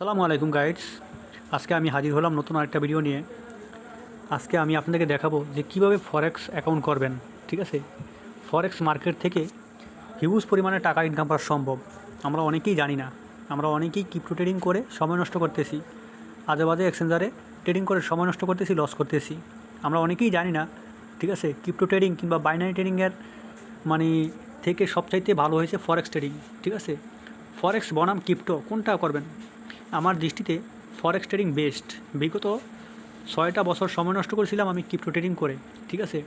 আসসালামু আলাইকুম গাইডস। আজকে আমি হাজির হলাম নতুন আরেকটা ভিডিও নিয়ে। আজকে আমি আপনাদেরকে দেখাবো যে কিভাবে ফরেক্স অ্যাকাউন্ট করবেন। ঠিক আছে, ফরেক্স মার্কেট থেকে হিউজ পরিমাণে টাকা ইনকাম করা সম্ভব। আমরা অনেকেই জানি না, আমরা অনেকেই ক্রিপ্টো ট্রেডিং করে সময় নষ্ট করতেছি, আজে বাজে এক্সচেঞ্জারে ট্রেডিং করে সময় নষ্ট করতেছি, লস করতেছি। আমরা অনেকেই জানি না, ঠিক আছে, ক্রিপ্টো ট্রেডিং কিংবা বাইনারি ট্রেডিংয়ের মানে থেকে সবচাইতে ভালো হয়েছে ফরেক্স ট্রেডিং। ঠিক আছে, ফরেক্স বনাম ক্রিপ্টো কোনটা করবেন? আমার দৃষ্টিতে ফরেক্স ট্রেডিং বেস্ট। বিগত 6টা বছর সময় নষ্ট করেছিলাম আমি ক্রিপ্টো ট্রেডিং করে। ঠিক আছে,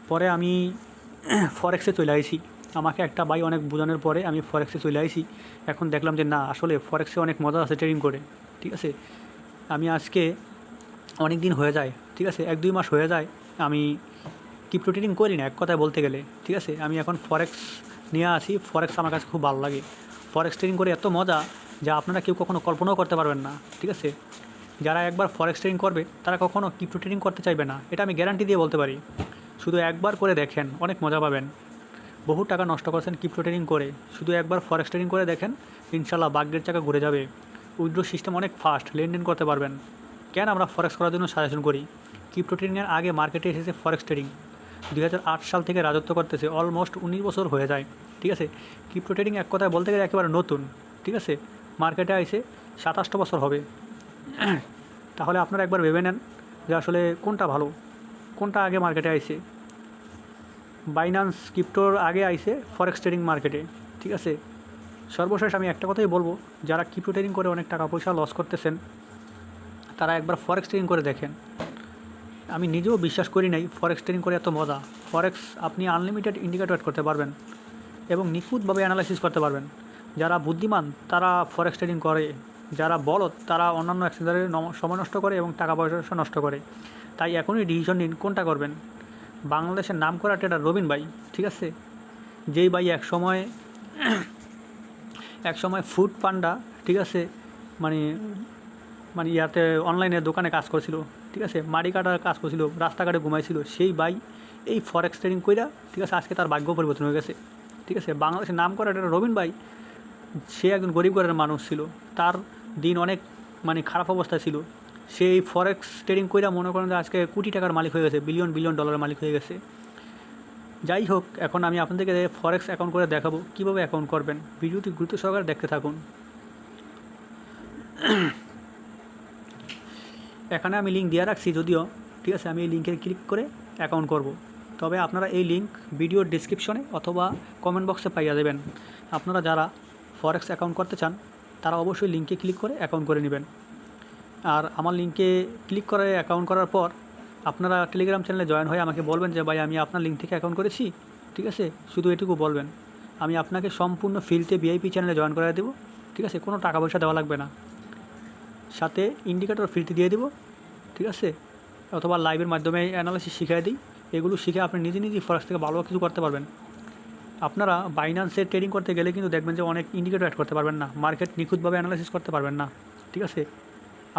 পরে আমি ফরেক্সে চলে আসি। আমাকে একটা ভাই অনেক বোঝানোর পরে আমি ফরেক্সে চলে আসি। এখন দেখলাম যে না, আসলে ফরেক্সে অনেক মজা আছে ট্রেডিং করে। ঠিক আছে, আমি আজকে অনেক দিন হয়ে যায়, ঠিক আছে, 1-2 মাস হয়ে যায় আমি ক্রিপ্টো ট্রেডিং করি না, এক কথায় বলতে গেলে। ঠিক আছে, আমি এখন ফরেক্স নিয়ে আসি। ফরেক্স আমার কাছে খুব ভালো লাগে। ফরেক্স ট্রেডিং করে এত মজা যা আপনারা কেউ কখনো কল্পনাও করতে পারবেন না। ঠিক আছে, যারা একবার ফরেক্স ট্রেডিং করবে তারা কখনো ক্রিপ্টো ট্রেডিং করতে চাইবে না, এটা আমি গ্যারান্টি দিয়ে বলতে পারি। শুধু একবার করে দেখেন, অনেক মজা পাবেন। বহু টাকা নষ্ট করছেন ক্রিপ্টো ট্রেডিং করে, শুধু একবার ফরেক্স ট্রেডিং করে দেখেন, ইনশাল্লাহ ভাগ্যের চাকা ঘুরে যাবে। উইথড্র সিস্টেম অনেক ফাস্ট, লেনদেন করতে পারবেন। কেন আমরা ফরেক্স করার জন্য সাজেশন করি? ক্রিপ্টো ট্রেডিংয়ের আগে মার্কেটে এসেছে ফরেক্স ট্রেডিং। 2008 সাল থেকে রাজত্ব করতেছে, অলমোস্ট 19 বছর হয়ে যায়। ঠিক আছে, ক্রিপ্টো ট্রেডিং এক কথায় বলতে গেলে একেবারে নতুন। ঠিক আছে, মার্কেটে আইসে 27টা বছর হবে। তাহলে আপনারা একবার ভেবে নেন যে আসলে কোনটা ভালো, কোনটা আগে মার্কেটে আইসে। বাইন্যান্স ক্রিপ্টোর আগে আইসে ফরেক্স ট্রেডিং মার্কেটে। ঠিক আছে, সর্বশেষ আমি একটা কথাই বলবো, যারা ক্রিপ্টো ট্রেডিং করে অনেক টাকা পয়সা লস করতেছেন তারা একবার ফরেক্স ট্রেডিং করে দেখেন। আমি নিজেও বিশ্বাস করি নাই ফরেক্স ট্রেডিং করে এত মজা। ফরেক্স আপনি আনলিমিটেড ইন্ডিকেটর করতে পারবেন এবং নিখুঁতভাবে অ্যানালাইসিস করতে পারবেন। যারা বুদ্ধিমান তারা ফরেক্স ট্রেডিং করে, যারা বলদ তারা অন্যান্য এক্সচেঞ্জারে সময় নষ্ট করে এবং টাকা পয়সা নষ্ট করে। তাই এখনই ডিসিশন নিন কোনটা করবেন। বাংলাদেশের নাম করা ট্রেডার রবিন ভাই, ঠিক আছে, যেই ভাই এক সময় ফুড পান্ডা, ঠিক আছে, মানে মানে ইয়াতে অনলাইনে দোকানে কাজ করছিল। ঠিক আছে, মাড়ি কাটার কাজ করছিল, রাস্তাঘাটে ঘুমাইছিল, সেই ভাই এই ফরেক্স ট্রেডিং কইরা, ঠিক আছে, আজকে তার ভাগ্য পরিবর্তন হয়ে গেছে। ঠিক আছে, বাংলাদেশের নাম করা একটা রবিন ভাই, সে একজন গরিব ঘরের মানুষ ছিল, তার দিন অনেক খারাপ অবস্থায় ছিল। সেই ফরেক্স ট্রেডিং কইরা মনে করেন যে আজকে কোটি টাকার মালিক হয়ে গেছে, বিলিয়ন বিলিয়ন ডলারের মালিক হয়ে গেছে। যাই হোক, এখন আমি আপনাদেরকে ফরেক্স অ্যাকাউন্ট করে দেখাবো কীভাবে অ্যাকাউন্ট করবেন। ভিডিওটি গুরুত্ব সহকারে দেখতে থাকুন। এখানে আমি লিঙ্ক দিয়ে রাখছি যদিও, ঠিক আছে, আমি এই লিঙ্কে ক্লিক করে অ্যাকাউন্ট করব। তবে আপনারা এই লিঙ্ক ভিডিওর ডিসক্রিপশনে অথবা কমেন্ট বক্সে পাইয়া দেবেন। আপনারা যারা ফরেক্স অ্যাকাউন্ট করতে চান তারা অবশ্যই লিঙ্কে ক্লিক করে অ্যাকাউন্ট করে নেবেন। আর আমার লিঙ্কে ক্লিক করে অ্যাকাউন্ট করার পর আপনারা টেলিগ্রাম চ্যানেলে জয়েন হয়ে আমাকে বলবেন যে ভাই আমি আপনার লিঙ্ক থেকে অ্যাকাউন্ট করেছি। ঠিক আছে, শুধু এটুকু বলবেন, আমি আপনাকে সম্পূর্ণ ফ্রিতে ভিআইপি চ্যানেলে জয়েন করে দেবো। ঠিক আছে, কোনো টাকা পয়সা দেওয়া লাগবে না, সাথে ইন্ডিকেটর ফ্রিতে দিয়ে দেবো। ঠিক আছে, অথবা লাইভের মাধ্যমে অ্যানালাইসিস শিখিয়ে দিই। এগুলো শিখে আপনি নিজে নিজেই ফরেক্স থেকে ভালো কিছু করতে পারবেন। আপনারা বাইন্যান্সে ট্রেডিং করতে গেলে কিন্তু দেখবেন যে অনেক ইন্ডিকেটর অ্যাড করতে পারবেন না, মার্কেট নিখুঁতভাবে অ্যানালাইসিস করতে পারবেন না। ঠিক আছে,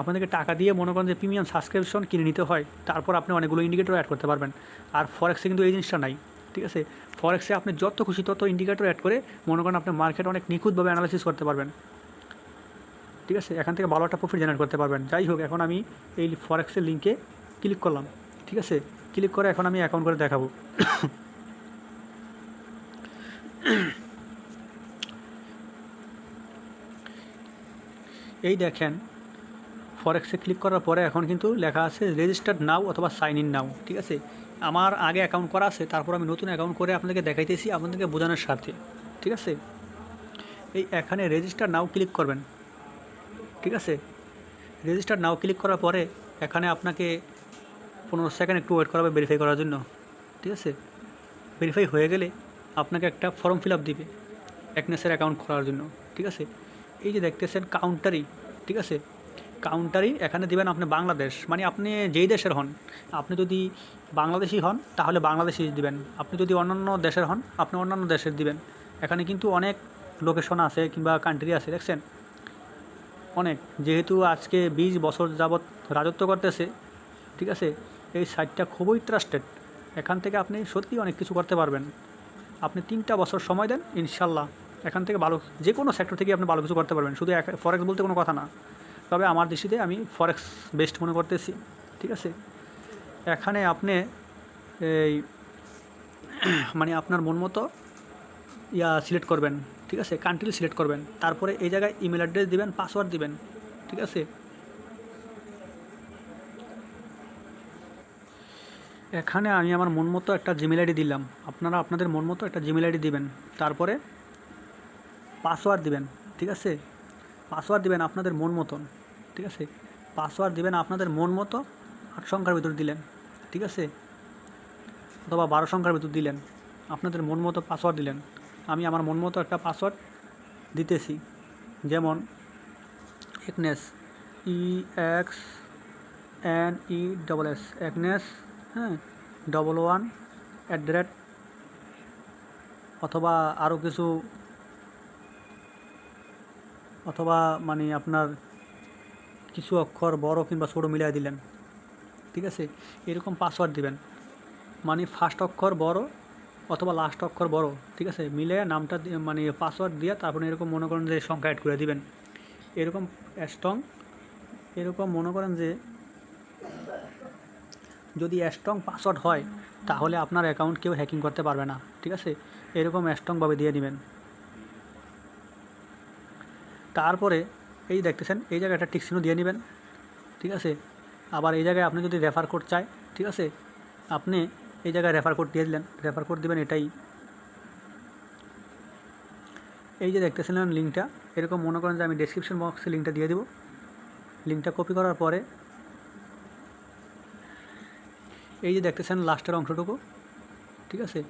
আপনাদেরকে টাকা দিয়ে মনে করেন যে প্রিমিয়াম সাবস্ক্রিপশন কিনে নিতে হয়, তারপর আপনি অনেকগুলো ইন্ডিকেটর অ্যাড করতে পারবেন। আর ফরেক্সে কিন্তু এই জিনিসটা নাই। ঠিক আছে, ফরেক্সে আপনি যত খুশি তত ইন্ডিকেটর অ্যাড করে মনে করেন আপনি মার্কেট অনেক নিখুঁতভাবে অ্যানালাইসিস করতে পারবেন। ঠিক আছে, এখান থেকে ভালো একটা প্রফিট জেনারেট করতে পারবেন। যাই হোক, এখন আমি এই ফরেক্সের লিঙ্কে ক্লিক করলাম। ঠিক আছে, ক্লিক করে এখন আমি অ্যাকাউন্ট করে দেখাবো। এই দেখেন, ফরেক্সে ক্লিক করার পরে এখন কিন্তু লেখা আছে রেজিস্টার্ড নাও অথবা সাইন ইন নাও। ঠিক আছে, আমার আগে অ্যাকাউন্ট করা আছে, তারপর আমি নতুন অ্যাকাউন্ট করে আপনাদেরকে দেখাইতেছি আপনাদেরকে বোঝানোর স্বার্থে। ঠিক আছে, এই এখানে রেজিস্টার নাও ক্লিক করবেন। ঠিক আছে, রেজিস্টার নাও ক্লিক করার পরে এখানে আপনাকে 15 সেকেন্ড একটু ওয়েট করা হবে ভেরিফাই করার জন্য। ঠিক আছে, ভেরিফাই হয়ে গেলে আপনাকে একটা ফর্ম ফিল আপ দিবে একনেসের অ্যাকাউন্ট খোলার জন্য। ঠিক আছে, এই যে দেখতেছেন কাউন্টারি, ঠিক আছে, কাউন্টারি এখানে দিবেন আপনি বাংলাদেশ, মানে আপনি যেই দেশের হন। আপনি যদি বাংলাদেশি হন তাহলে বাংলাদেশি দিবেন, আপনি যদি অন্যান্য দেশের হন আপনি অন্যান্য দেশের দিবেন। এখানে কিন্তু অনেক লোকেশন আছে কিংবা কান্ট্রি আছে, দেখছেন অনেক। যেহেতু আজকে 20 বছর যাবৎ রাজত্ব করতেছে, ঠিক আছে, এই সাইটটা খুবই ট্রাস্টেড। এখান থেকে আপনি সত্যি অনেক কিছু করতে পারবেন। আপনি 3টা বছর সময় দেন, ইনশাল্লাহ এখান থেকে ভালো যে কোনো সেক্টর থেকে আপনি ভালো কিছু করতে পারবেন। শুধু ফরেক্স বলতে কোনো কথা না, তবে আমার দৃষ্টিতে আমি ফরেক্স বেস্ট মনে করতেছি। ঠিক আছে, এখানে আপনি এই মানে আপনার মন মতো সিলেক্ট করবেন। ঠিক আছে, কান্ট্রি সিলেক্ট করবেন, তারপরে এই জায়গায় ইমেল অ্যাড্রেস দিবেন, পাসওয়ার্ড দিবেন। ঠিক আছে, এখানে আমি আমার মন মতো একটা জিমেল আইডি দিলাম, আপনারা আপনাদের মন মতো একটা জিমেল আইডি দিবেন, তারপরে পাসওয়ার্ড দিবেন। ঠিক আছে, পাসওয়ার্ড দিবেন আপনাদের মন মতন। ঠিক আছে, পাসওয়ার্ড দিবেন আপনাদের মন মতো 8 সংখ্যার ভিতর দিলেন। ঠিক আছে, অথবা 12 সংখ্যার ভিতর দিলেন, আপনাদের মন মতো পাসওয়ার্ড দিলেন। আমি আমার মন মতো একটা পাসওয়ার্ড দিতেছি, যেমন একনেস, EXNESS, একনেস, হ্যাঁ, 11 @ অথবা আরও কিছু, অথবা মানে আপনার কিছু অক্ষর বড় কিংবা ছোটো মিলিয়ে দিলেন। ঠিক আছে, এরকম পাসওয়ার্ড দিবেন, মানে ফার্স্ট অক্ষর বড় অথবা লাস্ট অক্ষর বড়। ঠিক আছে, মিলে নামটা মানে পাসওয়ার্ড দিয়ে তারপরে এরকম মনে করেন যে সংখ্যা অ্যাড করে দিবেন, এরকম স্ট্রং। এরকম মনে করেন যে যদি স্ট্রং পাসওয়ার্ড হয় তাহলে আপনার অ্যাকাউন্ট কেউ হ্যাকিং করতে পারবে না। ঠিক আছে, এরকম স্ট্রংভাবে দিয়ে নেবেন। তারপরে এই দেখতেছেন এই জায়গায় একটা টিক চিহ্ন দিয়ে নেবেন। ঠিক আছে, আবার এই জায়গায় আপনি যদি রেফার কোড চাই, ঠিক আছে, আপনি এই জায়গায় রেফার কোড দিয়ে দিলেন, রেফার কোড দিবেন এটাই। এই যে দেখতেছিলেন লিঙ্কটা, এরকম মনে করেন যে আমি ডেসক্রিপশন বক্সে লিঙ্কটা দিয়ে দেবো। লিঙ্কটা কপি করার পরে এই যে দেখতেছেন লাস্টের অংশটুকু, ঠিক আছে,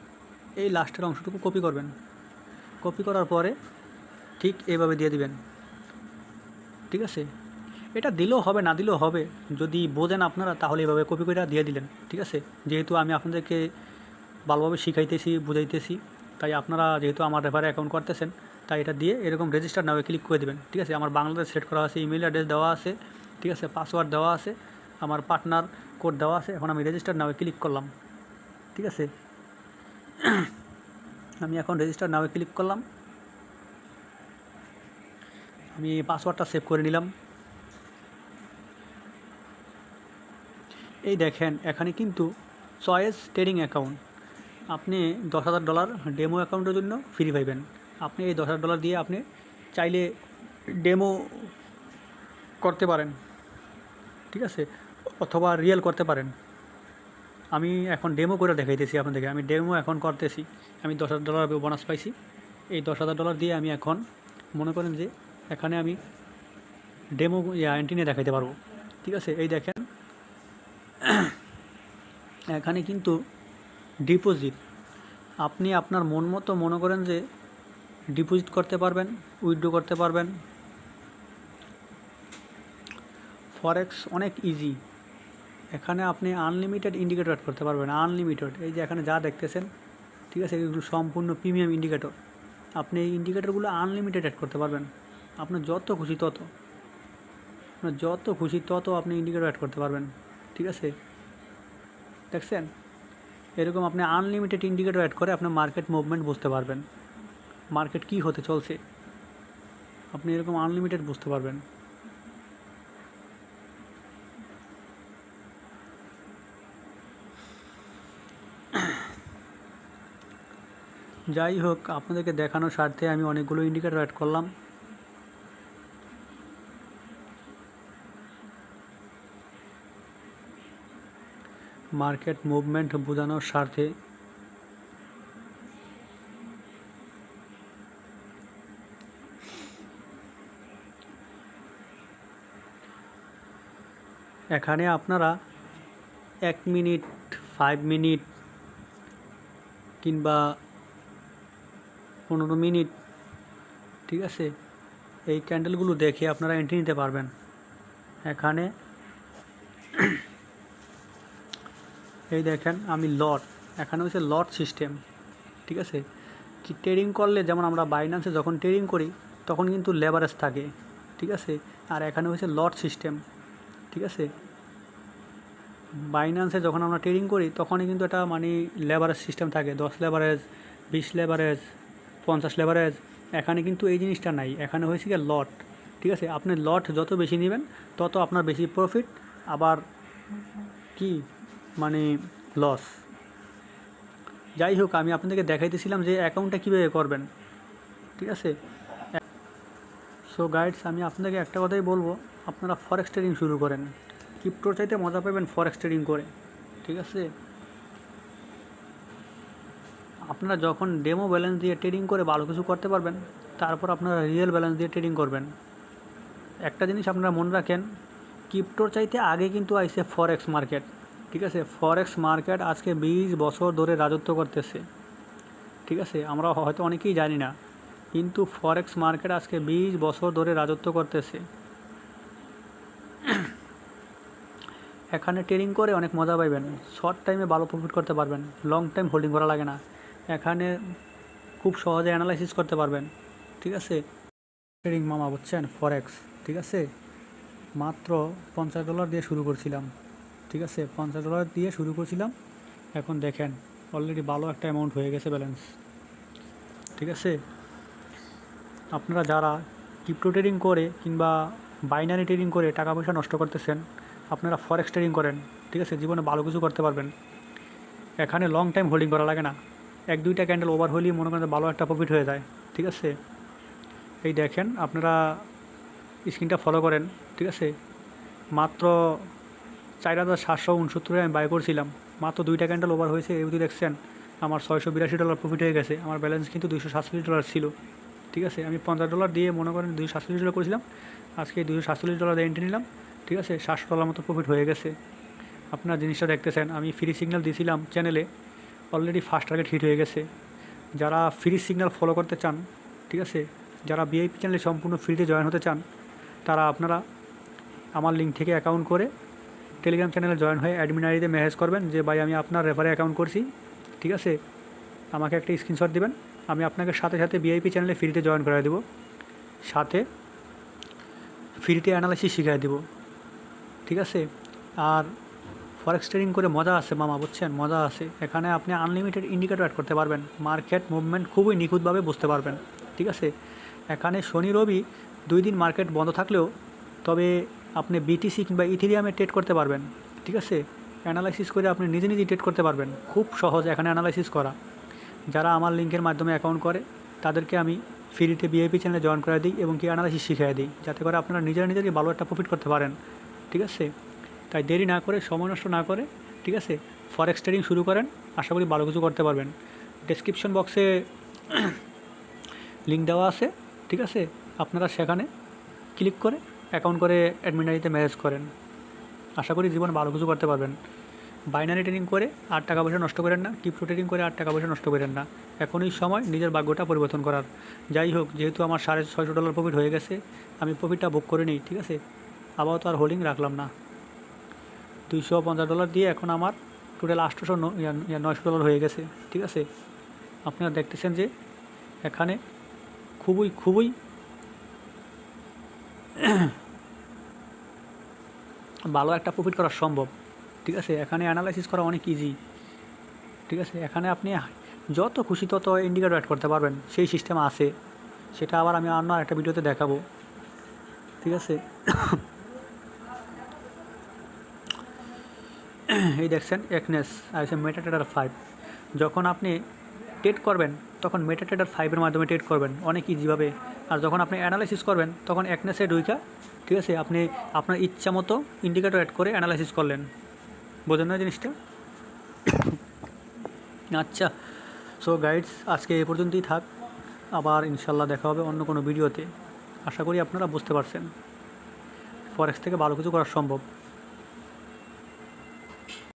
এই লাস্টের অংশটুকু কপি করবেন। কপি করার পরে ঠিক এইভাবে দিয়ে দিবেন। ঠিক আছে, এটা দিলেও হবে না দিলেও হবে, যদি বোঝেন আপনারা তাহলে এইভাবে কপি করে দিয়ে দিলেন। ঠিক আছে, যেহেতু আমি আপনাদেরকে ভালোভাবে শিখাইতেছি বুঝাইতেছি, তাই আপনারা যেহেতু আমার রেফারে অ্যাকাউন্ট করতেছেন, তাই এটা দিয়ে এরকম রেজিস্টার নামে ক্লিক করে দেবেন। ঠিক আছে, আমার বাংলাদেশ সিলেক্ট করা আছে, ইমেল অ্যাড্রেস দেওয়া আছে, ঠিক আছে, পাসওয়ার্ড দেওয়া আছে, আমার পার্টনার কোড দেওয়া আছে। এখন আমি রেজিস্টার নামে ক্লিক করলাম। ঠিক আছে, আমি এখন রেজিস্টার নামে ক্লিক করলাম, আমি পাসওয়ার্ডটা সেভ করে নিলাম। এই দেখেন এখানে কিন্তু চয়েস ট্রেডিং অ্যাকাউন্ট, আপনি $10,000 ডেমো অ্যাকাউন্টের জন্য ফ্রি পাইবেন। আপনি এই $10,000 দিয়ে আপনি চাইলে ডেমো করতে পারেন। ঠিক আছে, অথবা রিয়েল করতে পারেন। আমি এখন ডেমো করে দেখাইতেছি আপনাদেরকে, আমি ডেমো এখন করতেছি। আমি $10,000 বোনাস পাইছি, এই $10,000 দিয়ে আমি এখন মনে করেন যে এখানে আমি ডেমো এন্ট্রি নিয়ে দেখাইতে পারবো। ঠিক আছে, এই দেখেন এখানে কিন্তু ডিপোজিট, আপনি আপনার মন মতো মনে করেন যে ডিপোজিট করতে পারবেন, উইথড্র করতে পারবেন। ফরেক্স অনেক ইজি, এখানে আপনি আনলিমিটেড ইন্ডিকেটর অ্যাড করতে পারবেন, আনলিমিটেড। এই যে এখানে যা দেখতেছেন, ঠিক আছে, এগুলো সম্পূর্ণ প্রিমিয়াম ইন্ডিকেটর। আপনি এই ইন্ডিকেটরগুলো আনলিমিটেড অ্যাড করতে পারবেন, আপনার যত খুশি তত, আপনার যত খুশি তত আপনি ইন্ডিকেটর অ্যাড করতে পারবেন। ঠিক আছে, দেখছেন, এরকম আপনি আনলিমিটেড ইন্ডিকেটর অ্যাড করে আপনার মার্কেট মুভমেন্ট বুঝতে পারবেন, মার্কেট কী হতে চলছে, আপনি এরকম আনলিমিটেড বুঝতে পারবেন। যাই হোক, আপনাদেরকে দেখানোর স্বার্থে আমি অনেকগুলো ইন্ডিকেটর অ্যাড করলাম। মার্কেট মুভমেন্ট বোঝানোর স্বার্থে এখানে আপনারা 1 মিনিট, 5 মিনিট কিংবা 15 মিনিট, ঠিক আছে, এই ক্যান্ডেলগুলো দেখে আপনারা এন্ট্রি নিতে পারবেন। এখানে এই দেখেন আমি লট, এখানে হচ্ছে লট সিস্টেম। ঠিক আছে, কি ট্রেডিং করলে যেমন আমরা বাইন্যান্সে যখন ট্রেডিং করি তখন কিন্তু লেভারেজ থাকে। ঠিক আছে, আর এখানে হচ্ছে লট সিস্টেম। ঠিক আছে, বাইন্যান্সে যখন আমরা ট্রেডিং করি তখনই কিন্তু এটা মানে লেভারেজ সিস্টেম থাকে, 10 লেভারেজ, 20 লেভারেজ, 50 লেভারেজ। এখানে কিন্তু এই জিনিসটা নাই, এখানে হয়েছে কি লট, ঠিক আছে, আপনি লট যত বেশি নেবেন তত আপনার বেশি প্রফিট, আবার কি মানে লস। যাই হোক, আমি আপনাদেরকে দেখাইতেছিলাম যে অ্যাকাউন্টটা কীভাবে করবেন, ঠিক আছে। সো গাইডস, আমি আপনাদেরকে একটা কথাই বলবো, আপনারা ফরেক্স ট্রেডিং শুরু করেন। ক্রিপ্টোর চাইতে মজা পাবেন ফরেক্স ট্রেডিং করে, ঠিক আছে। আপনারা যখন ডেমো ব্যালেন্স দিয়ে ট্রেডিং করে ভালো কিছু করতে পারবেন, তারপর আপনারা রিয়েল ব্যালেন্স দিয়ে ট্রেডিং করবেন। একটা জিনিস আপনারা মনে রাখেন, ক্রিপ্টোর চাইতে আগে কিন্তু আইসে ফরেক্স মার্কেট, ঠিক আছে। ফরেক্স মার্কেট আজকে 20 বছর ধরে রাজত্ব করতেছে, ঠিক আছে। আমরা হয়তো অনেকেই জানি না, কিন্তু ফরেক্স মার্কেট আজকে 20 বছর ধরে রাজত্ব করতেছে। এখানে ট্রেডিং করে অনেক মজা পাইবেন, শর্ট টাইমে ভালো প্রফিট করতে পারবেন, লং টাইম হোল্ডিং করা লাগে না। এখানে খুব সহজে অ্যানালাইসিস করতে পারবেন, ঠিক আছে। ট্রেডিং মামা বুঝছেন, ফরেক্স, ঠিক আছে। মাত্র $50 দিয়ে শুরু করছিলাম, ঠিক আছে। $50 দিয়ে শুরু করছিলাম, এখন দেখেন অলরেডি ভালো একটা অ্যামাউন্ট হয়ে গেছে ব্যালেন্স, ঠিক আছে। আপনারা যারা ক্রিপ্টো ট্রেডিং করে কিংবা বাইনারি ট্রেডিং করে টাকা পয়সা নষ্ট করতেছেন, আপনারা ফরেক্স ট্রেডিং করেন, ঠিক আছে। জীবনে ভালো কিছু করতে পারবেন। এখানে লং টাইম হোল্ডিং করা লাগে না, 1-2টা ক্যান্ডেল ওভার হলেই মনে করেন ভালো একটা প্রফিট হয়ে যায়, ঠিক আছে। এই দেখেন, আপনারা স্ক্রিনটা ফলো করেন, ঠিক আছে। মাত্র 4,769 আমি বাই করছিলাম, মাত্র 2টা ক্যান্ডেল ওভার হয়েছে, এই দেখছেন আমার $682 প্রফিট হয়ে গেছে। আমার ব্যালেন্স কিন্তু $247 ছিল, ঠিক আছে। আমি $50 দিয়ে মনে করেন $247 করেছিলাম, আজকে $247 দিয়ে এন্ট্রি নিলাম, ঠিক আছে। $700 মতো প্রফিট হয়ে গেছে। আপনারা জিনিসটা দেখতেছেন, আমি ফ্রি সিগন্যাল দিয়েছিলাম চ্যানেলে, অলরেডি ফার্স্ট টার্গেট হিট হয়ে গেছে। যারা ফ্রি সিগন্যাল ফলো করতে চান, ঠিক আছে, যারা ভিআইপি চ্যানেলে সম্পূর্ণ ফ্রিতে জয়েন হতে চান, তারা আপনারা আমার লিঙ্ক থেকে অ্যাকাউন্ট করে টেলিগ্রাম চ্যানেলে জয়েন হয়ে অ্যাডমিন আইডিতে মেসেজ করবেন যে ভাই আমি আপনার রেফারে অ্যাকাউন্ট করছি, ঠিক আছে। আমাকে একটা স্ক্রিনশট দিবেন, আমি আপনাকে সাথে সাথে ভিআইপি চ্যানেলে ফ্রিতে জয়েন করে দেবো, সাথে ফ্রিতে অ্যানালাইসিস শিখিয়ে দেবো, ঠিক আছে। আর ফরেক্স ট্রেডিং করে মজা আছে মামা, বুঝছেন, মজা আছে। এখানে আপনি আনলিমিটেড ইন্ডিকেটর অ্যাড করতে পারবেন, মার্কেট মুভমেন্ট খুবই নিখুঁতভাবে বুঝতে পারবেন, ঠিক আছে। এখানে শনি রবি 2 দিন মার্কেট বন্ধ থাকলেও তবে আপনি বিটিসি কিংবা ইথেরিয়ামে ট্রেড করতে পারবেন, ঠিক আছে। অ্যানালাইসিস করে আপনি নিজে নিজেই ট্রেড করতে পারবেন, খুব সহজ এখানে অ্যানালাইসিস করা। যারা আমার লিঙ্কের মাধ্যমে অ্যাকাউন্ট করে তাদেরকে আমি ফ্রিতে ভিআইপি চ্যানেলে জয়েন করে দিই এবং কি অ্যানালাইসিস শিখিয়ে দিই, যাতে করে আপনারা নিজেরাই ভালো একটা প্রফিট করতে পারেন, ঠিক আছে। তাই দেরি না করে, সময় নষ্ট না করে, ঠিক আছে, ফরেক্স ট্রেডিং শুরু করেন, আশা করি ভালো কিছু করতে পারবেন। ডেসক্রিপশন বক্সে লিঙ্ক দেওয়া আছে, ঠিক আছে। আপনারা সেখানে ক্লিক করে অ্যাকাউন্ট করে অ্যাডমিন আইডিতে মেসেজ করেন, আশা করি জীবনে ভালো কিছু করতে পারবেন। বাইনারি ট্রেডিং করে আর টাকা পয়সা নষ্ট করেন না, ক্রিপ্টো ট্রেডিং করে আর টাকা পয়সা নষ্ট করেন না। এখনই সময় নিজের ভাগ্যটা পরিবর্তন করার। যাই হোক, যেহেতু আমার $650 প্রফিট হয়ে গেছে, আমি প্রফিটটা বুক করে নিই, ঠিক আছে। আপাতত আর হোল্ডিং রাখলাম না। $250 দিয়ে এখন আমার টোটাল $809 হয়ে গেছে, ঠিক আছে। আপনারা দেখতেছেন যে এখানে খুবই ভালো একটা প্রফিট করা সম্ভব, ঠিক আছে। এখানে অ্যানালাইসিস করা অনেক ইজি, ঠিক আছে। এখানে আপনি যত খুশি তত ইন্ডিকেটর অ্যাড করতে পারবেন, সেই সিস্টেম আছে, সেটা আবার আমি অন্য একটা ভিডিওতে দেখাবো, ঠিক আছে। এই দেখছেন একনেস আছে মেটাট্রেডার 5, যখন আপনি ট্রেড করবেন তখন মেটাট্রেডার 5-এর মাধ্যমে ট্রেড করবেন অনেক ইজিভাবে। আর যখন আপনি অ্যানালাইসিস করবেন তখন একনেসে ঢুইকা, ঠিক আছে, আপনি আপনার ইচ্ছা মতো ইন্ডিকেটর অ্যাড করে অ্যানালাইসিস করলেন। বোঝেন না জিনিসটা? আচ্ছা, সো গাইডস, আজকে এ পর্যন্তই থাক, আবার ইনশাল্লাহ দেখা হবে অন্য কোনো ভিডিওতে। আশা করি আপনারা বুঝতে পারছেন ফরেক্স থেকে ভালো কিছু করা সম্ভব।